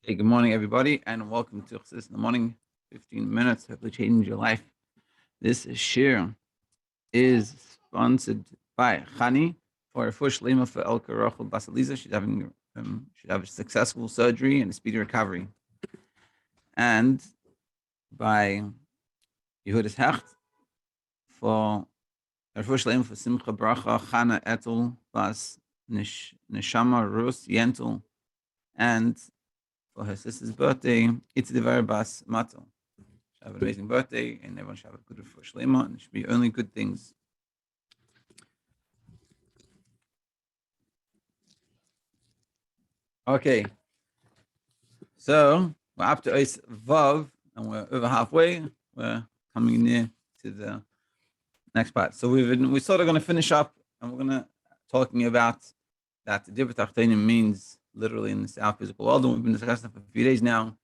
Hey, good morning, everybody, and welcome to Chassidus in the morning. 15 minutes, hopefully change your life. This shir is sponsored by Chani for a fush lema for Elka Rachel Basaliza. She's having should have a successful surgery and a speedy recovery. And by Yehudis Hecht for a fush lema for Simcha Bracha Chana Etel Bas Neshama Rus Yentel, and for her sister's birthday, it's the very Bas Matel. Have an amazing birthday, and everyone should have a good refresh lema, and it should be only good things. Okay, so we're up to Eis Vav, and we're over halfway. We're coming near to the next part. So we're sort of going to finish up, and we're going to talking about that Dibur Tachtenim means literally in our physical world, and we've been discussing for a few days now.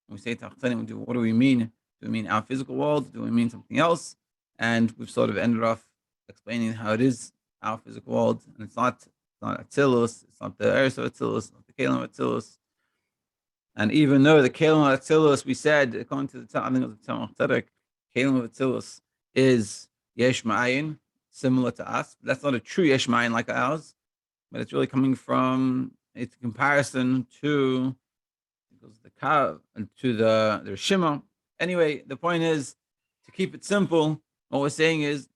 When we say Tachtenim, what do we mean? Do we mean our physical world? Do we mean something else? And we've sort of ended off explaining how it is our physical world, and it's not Atzilus, it's not the Eretz of Atzilus, not the Kalim of Atzilus. And even though the Kalim of Atzilus, we said, according to the I think it was the Tzemach Tzedek, Kalim of Atzilus is Yesh Ma'ayin, similar to us. But that's not a true Yesh Ma'ayin like ours, but it's really coming from its comparison to the Kav and to the Rishima. Anyway, the point is, to keep it simple, what we're saying is,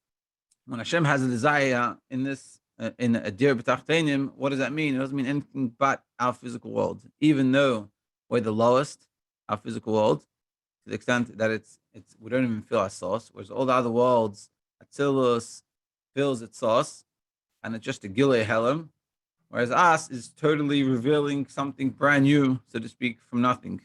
when Hashem has a desire in this, in a dir b'tachtenim, what does that mean? It doesn't mean anything but our physical world. Even though we're the lowest, our physical world, to the extent that it's we don't even feel our sauce, whereas all the other worlds, Atzilus feels its sauce, and it's just a Gilei Helam, whereas us is totally revealing something brand new, so to speak, from nothing.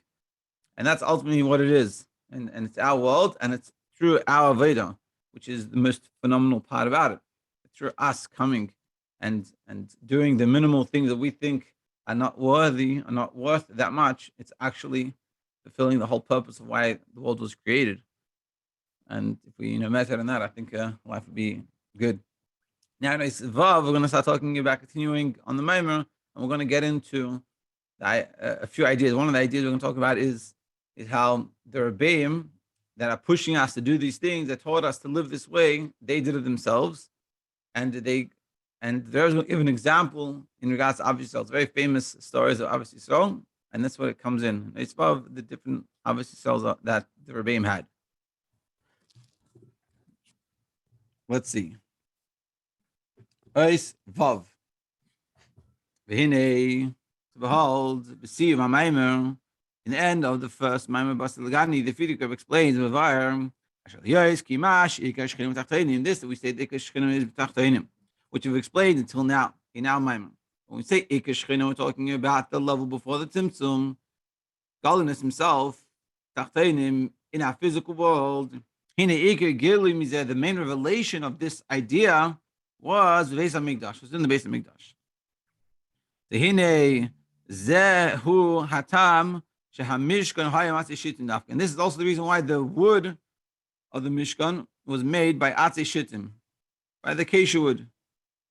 And that's ultimately what it is. And it's our world, and it's through our Veda, which is the most phenomenal part about it. It's through us coming and doing the minimal things that we think are not worthy, are not worth that much. It's actually fulfilling the whole purpose of why the world was created. And if we meditate on that, I think life would be good. Now, we're going to start talking about continuing on the Maimer, and we're going to get into a few ideas. One of the ideas we're going to talk about is how the Rebbeim that are pushing us to do these things, that taught us to live this way, they did it themselves, and there's going to give an example in regards to Av Yisrael. It's very famous stories of Av Yisrael, and that's what it comes in. It's about the different Av Yisraels that the Rebbeim had. Let's see. Ois Vav. V'hinei, behold, b'siv ha'maimer, in the end of the first Maimer Basilagani, the Fidik explains this that we say is which we've explained until now in our Maimer. When we say Ikashchina, we're talking about the level before the Tzimtzum, godliness himself, Tachtenim, in our physical world. The main revelation of this idea was in the Beis Hamikdash. The Hine Zehu Hatam. And this is also the reason why the wood of the Mishkan was made by Atzei Shittim, by the acacia wood.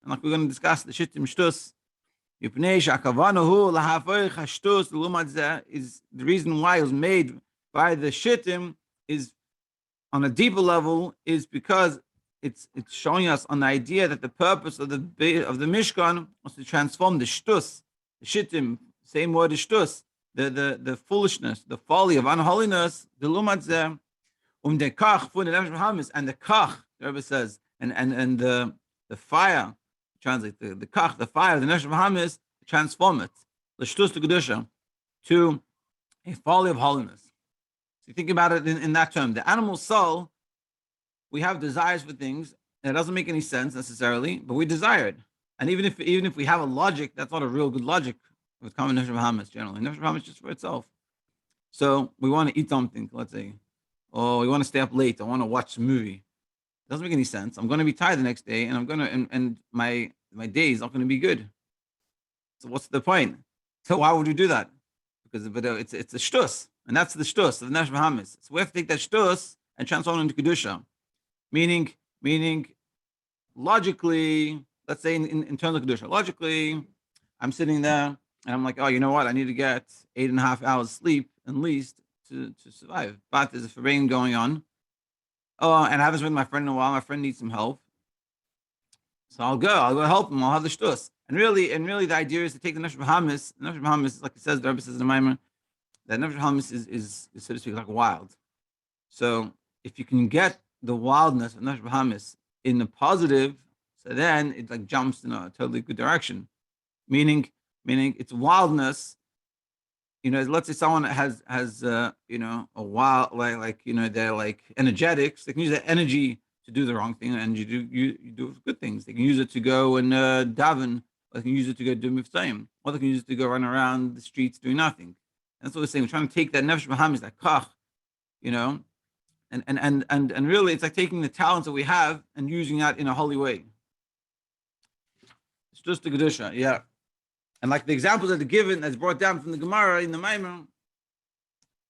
And like we're going to discuss, the Shittim Shtus, is the reason why it was made by the Shittim is on a deeper level, is because it's showing us on the idea that the purpose of the Mishkan was to transform the Shtus, the Shittim, same word as Shtus, the foolishness, the folly of unholiness, the lumatzeh, the kach for the nefesh Bahamis, and the kach, the Rebbe says, and the fire, translate the kach, the fire of the nefesh Bahamis, transform it, the shtus to kedusha, to a folly of holiness. So you think about it in that term. The animal soul, we have desires for things, and it doesn't make any sense necessarily, but we desire it. And even if we have a logic, that's not a real good logic. With common nefesh Bahamis generally. Nefesh Bahamis is just for itself. So we want to eat something, let's say, or we want to stay up late. I want to watch a movie. It doesn't make any sense. I'm going to be tired the next day, and I'm going to and my day is not going to be good. So what's the point? So why would you do that? Because it's a shtus, and that's the shtus of the nefesh Bahamis. So we have to take that shtus and transform it into kedusha, meaning logically. Let's say in terms of kedusha, logically, I'm sitting there And I'm like, oh, you know what? I need to get 8.5 hours sleep at least to survive. But there's a farbrengen going on. Oh, and I haven't been with my friend in a while. My friend needs some help. So I'll go help him. I'll have the shtus. And really, the idea is to take the nefesh b'hamis. The nefesh b'hamis, like it says, the Rebbe says in the Maimer, that nefesh b'hamis is so to speak like wild. So if you can get the wildness of nefesh b'hamis in the positive, so then it like jumps in a totally good direction. Meaning it's wildness. Let's say someone has a wild they're like energetics. They can use that energy to do the wrong thing, and you do good things. They can use it to go and daven, or they can use it to go do miftaim, or they can use it to go run around the streets doing nothing. And that's what we're saying. We're trying to take that nefesh b'hamis, that kach, and really, it's like taking the talents that we have and using that in a holy way. It's just the kedusha, yeah. And like the examples that are given, that's brought down from the Gemara in the Maimer,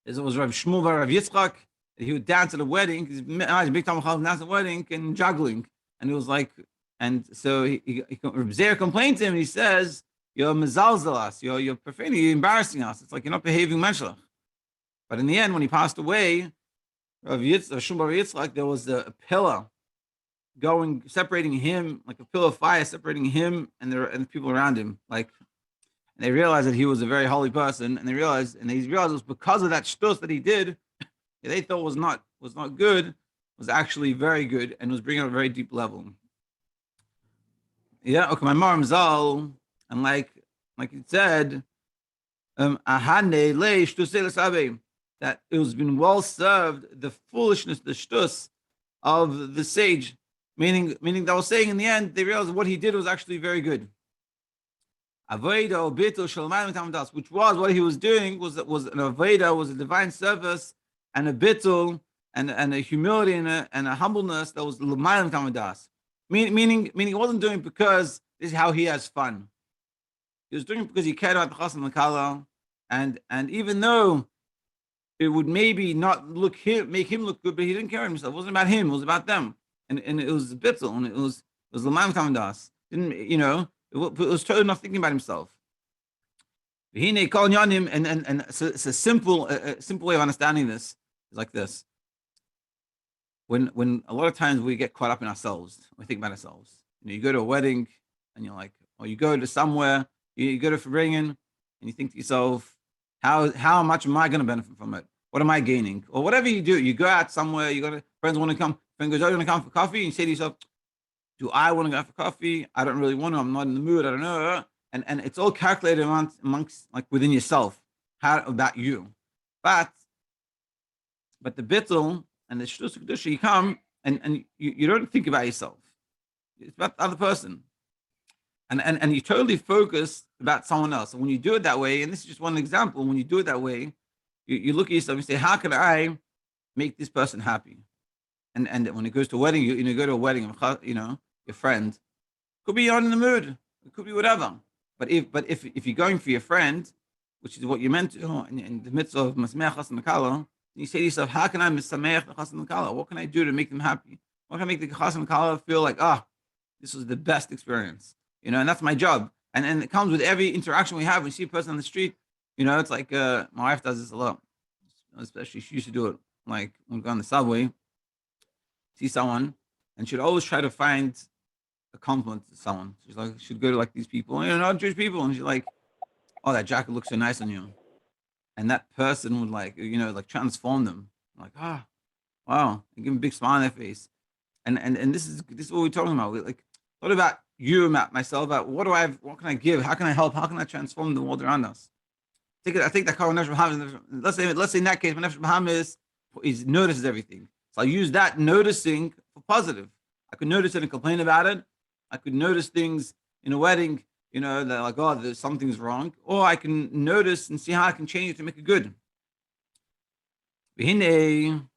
is it was Rav Shmuel Rav Yitzchak. He would dance at a wedding. He's a big time of dance at a wedding and juggling, and it was like, and so Reb Zer complained to him. And he says, "You're mezalzelas. You're profaning. You're embarrassing us. It's like you're not behaving menschlich." But in the end, when he passed away, Rav Shmuel Rav Yitzchak, there was a pillar separating him, like a pillar of fire separating him and the people around him, like. And they realized that he was a very holy person, and he realized it was because of that shtus that he did, that they thought was not good, was actually very good, and was bringing up a very deep level. Yeah, okay, my Maram Zal, and like it said, that it was been well served, the foolishness, the shtus of the sage, meaning that I was saying in the end, they realized what he did was actually very good. Avodah bitul shalmayim tamdas, which was what he was doing was an avodah, was a divine service, and a bitul, and a humility and a humbleness that was l'mayim tamdas. Meaning he wasn't doing it because this is how he has fun. He was doing it because he cared about the chas and the kala, and even though it would maybe not make him look good, but he didn't care himself. It wasn't about him. It was about them, and it was bitul, and it was l'mayim tamdas. It was totally not thinking about himself. And it's a simple way of understanding this is like this. When a lot of times we get caught up in ourselves, we think about ourselves. You go to a wedding and you're like, or you go to somewhere, you go to farbrengen, and you think to yourself, how much am I going to benefit from it? What am I gaining? Or whatever you do, you go out somewhere, friends want to come, friend goes, oh, you want to come for coffee? And you say to yourself, do I want to go out for coffee? I don't really want to. I'm not in the mood. I don't know. And it's all calculated amongst like within yourself. How about you? But the bittul and the shtus kedusha, you come and you don't think about yourself. It's about the other person. And you totally focus about someone else. And when you do it that way, and this is just one example, when you do it that way, you look at yourself and say, how can I make this person happy? And when it goes to a wedding, you go to a wedding of your friend, could be on in the mood, it could be whatever. But if you're going for your friend, which is what you're meant to, in the midst of masmeach chas and kala, you say to yourself, how can I misameach the chas and kala? What can I do to make them happy? What can I make the chas and kala feel like, this was the best experience, and that's my job. And it comes with every interaction we have. When you see a person on the street, it's like my wife does this a lot, especially she used to do it like when we go on the subway. See someone, and she'd always try to find a compliment to someone. She'd go to like these people, not Jewish people, and she's like, "Oh, that jacket looks so nice on you," and that person would like transform them, like, wow, and give them a big smile on their face, and this is what we're talking about. Like, what about you, about myself? About what can I give? How can I help? How can I transform the world around us? I think that Nefesh Bahamis. Let's say in that case, Nefesh Bahamis notices everything. So I use that noticing for positive. I could notice it and complain about it. I could notice things in a wedding, that like, there's something's wrong. Or I can notice and see how I can change it to make it good. Everything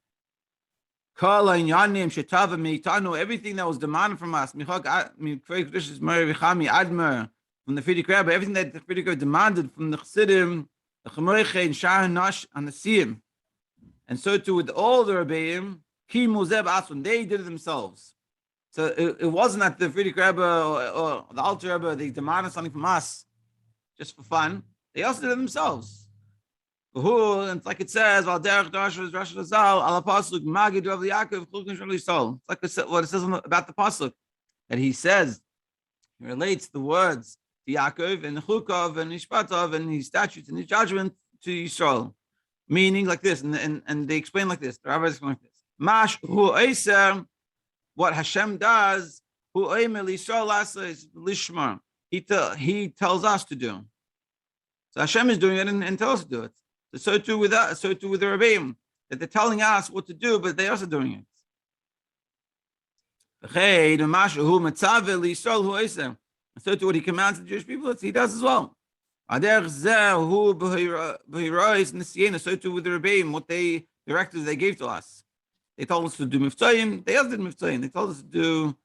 that was demanded from us, from the Rebbe, everything that the Rebbe demanded from the Chassidim, the Chamoiche, and Shah Nash, and the Siyim. And so too with all the Rebbeim, they did it themselves. So it wasn't that the Frierdiker Rebbe or the Alter Rebbe, they demanded something from us. just for fun. They also did it themselves. And it's like it says, it's like what it says about the pasuk, that he says, he relates the words to Yaakov and Chukov and Mishpatov and his statutes and his judgment to Yisrael. Meaning like this, and they explain like this. The rabbis explain like this. Mash hu eiser, what Hashem does, hu eimer Yisrael asais lishma. He tells us to do. So Hashem is doing it and tells us to do it. So too with us, so too with the Rebbeim, that they're telling us what to do, but they're also doing it. So to what he commands the Jewish people, he does as well. So too with the Rebbeim, what they directives they gave to us. They told us to do Miftzayim, they also did Miftzayim. They told us to do,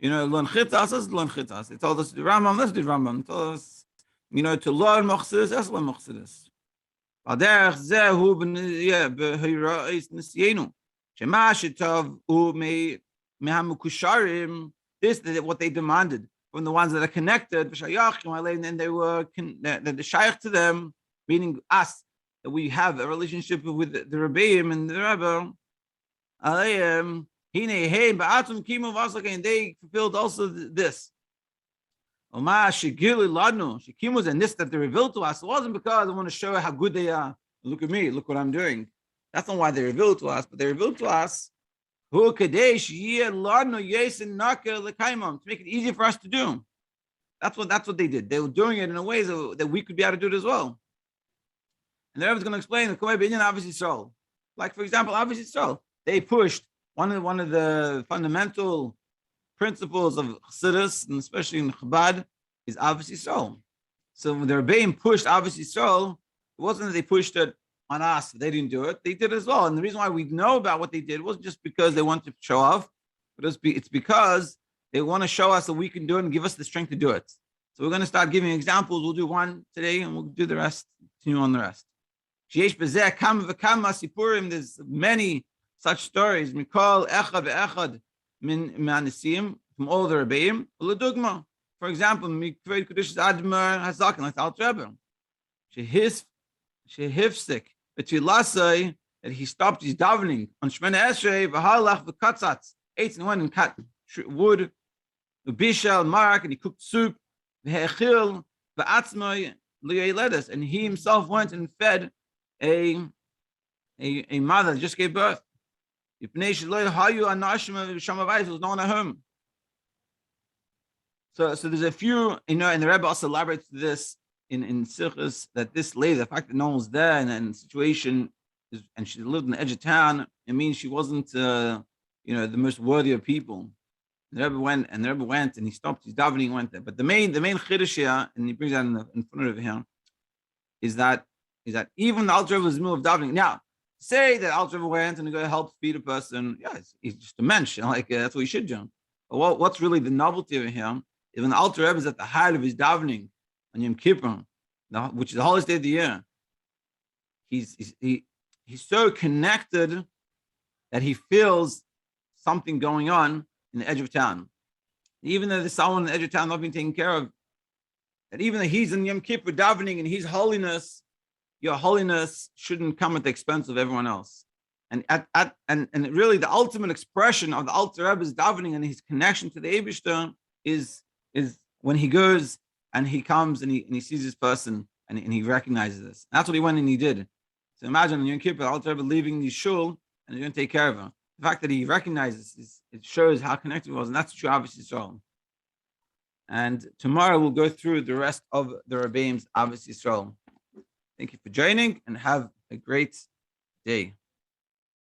learn Chitas, let's learn Chitas. They told us to do Rambam, let's do Rambam. They told us, to learn Mochsidus, let's learn Mochsidus. This is what they demanded from the ones that are connected, and they were the shaykh to them, meaning us, that we have a relationship with the Rebbeim and the Rebbe. And they fulfilled also this. And this that they revealed to us, it wasn't because I want to show how good they are. Look at me, look what I'm doing. That's not why they revealed to us, but they revealed to us to make it easier for us to do. That's what they did. They were doing it in a way that we could be able to do it as well. And the Rebbe is going to explain the obviously so. Like for example, obviously so. They pushed one of the fundamental principles of Chassidus, and especially in Chabad, is obviously so. So when they're being pushed, obviously so, it wasn't that they pushed it on us. They didn't do it. They did it as well. And the reason why we know about what they did wasn't just because they wanted to show off, but it's because they want to show us that we can do it and give us the strength to do it. So we're going to start giving examples. We'll do one today and we'll do the rest, continue on the rest. There's many such stories. From all the Rebbeim. For example, like the Alter Rebbe. Shehifsik, that he stopped his davening on Shemana Esrei, v'halach v'katzatz, ate and went and cut wood, v'bishal mark, and he cooked soup, v'hechil v'atzmai li'eledes, and he himself went and fed a mother that just gave birth. It was no one at home. So there's a few, and the Rebbe also elaborates this in Sichos, that this lady, the fact that no one was there and the situation is, and she lived on the edge of town, it means she wasn't, the most worthy of people. The Rebbe went and he stopped his davening, went there. But the main chiddush here, and he brings that in front of him, is that even the Alter Rebbe was in the middle of davening. Now, say that Alter Rebbe went and he go help feed a person, yeah, he's just a mensch, that's what he should do. But what's really the novelty of him? Even the Alter Rebbe is at the height of his davening on Yom Kippur, which is the holiest day of the year. He's so connected that he feels something going on in the edge of town. Even though there's someone in the edge of town not being taken care of, that even though he's in Yom Kippur davening and his holiness, your holiness shouldn't come at the expense of everyone else. And really the ultimate expression of the Alter Rebbe's davening and his connection to the Eibishter is when he goes and he comes and he sees this person and he recognizes this. And that's what he went and he did. So imagine on Yom Kippur, Alter Rebbe leaving the shul and he's going to take care of her. The fact that he recognizes it shows how connected he was, and that's true, obviously, Yisrael. And tomorrow we'll go through the rest of the Rebbeim's obviously Yisrael. Thank you for joining and have a great day.